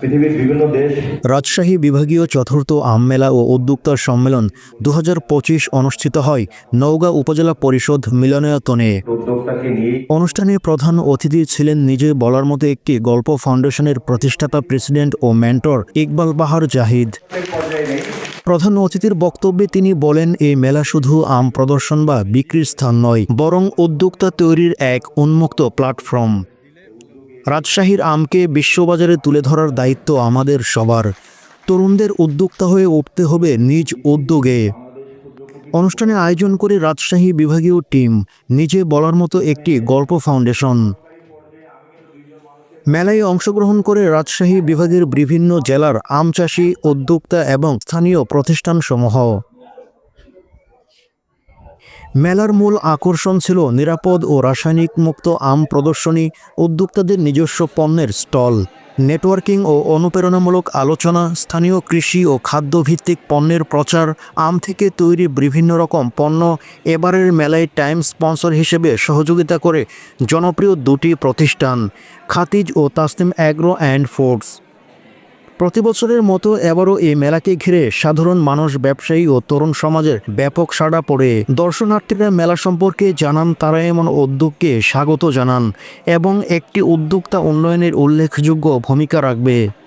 পৃথিবীর বিভিন্ন দেশ রাজশাহী বিভাগীয় চতুর্থ আম মেলা ও উদ্যোক্তা সম্মেলন 2025 অনুষ্ঠিত হয় নওগাঁ উপজেলা পরিষদ মিলনায়তনে। উদ্যোক্তাকে নিয়ে অনুষ্ঠানে প্রধান অতিথি ছিলেন নিজে বলার মতো একটি গল্প ফাউন্ডেশনের প্রতিষ্ঠাতা প্রেসিডেন্ট ও মেন্টর ইকবাল বাহার জাহিদ। পর্যায়ে নেই। প্রধান অতিথির বক্তব্যে তিনি বলেন, এই মেলা শুধু আম প্রদর্শন বা বিক্রির স্থান নয়, বরং উদ্যোক্তা তৈরির এক উন্মুক্ত প্ল্যাটফর্ম। রাজশাহীর আমকে বিশ্ববাজারে তুলে ধরার দায়িত্ব আমাদের সবার। তরুণদের উদ্যোক্তা হয়ে উঠতে হবে নিজ উদ্যোগে। অনুষ্ঠানে আয়োজন করে রাজশাহী বিভাগীয় টিম নিজে বলার মতো একটি গল্প ফাউন্ডেশন। মেলায় অংশগ্রহণ করে রাজশাহী বিভাগের বিভিন্ন জেলার আম চাষি, উদ্যোক্তা এবং স্থানীয় প্রতিষ্ঠানসমূহ। মেলার মূল আকর্ষণ ছিল নিরাপদ ও রাসায়নিক মুক্ত আম প্রদর্শনী, উদ্যোক্তাদের নিজস্ব পণ্যের স্টল, নেটওয়ার্কিং ও অনুপ্রেরণামূলক আলোচনা, স্থানীয় কৃষি ও খাদ্যভিত্তিক পণ্যের প্রচার, আম থেকে তৈরি বিভিন্ন রকম পণ্য। এবারের মেলায় টাইম স্পন্সর হিসেবে সহযোগিতা করে জনপ্রিয় দুটি প্রতিষ্ঠান, খাতিজ ও তাসনিম অ্যাগ্রো অ্যান্ড ফুডস। প্রতি বছরের মতো এবারও এই মেলাকে ঘিরে সাধারণ মানুষ, ব্যবসায়ী ও তরুণ সমাজের ব্যাপক সাড়া পড়ে। দর্শনার্থীরা মেলা সম্পর্কে জানান, তারা এমন উদ্যোগকে স্বাগত জানান এবং একটি উদ্যোক্তা উন্নয়নের উল্লেখযোগ্য ভূমিকা রাখবে।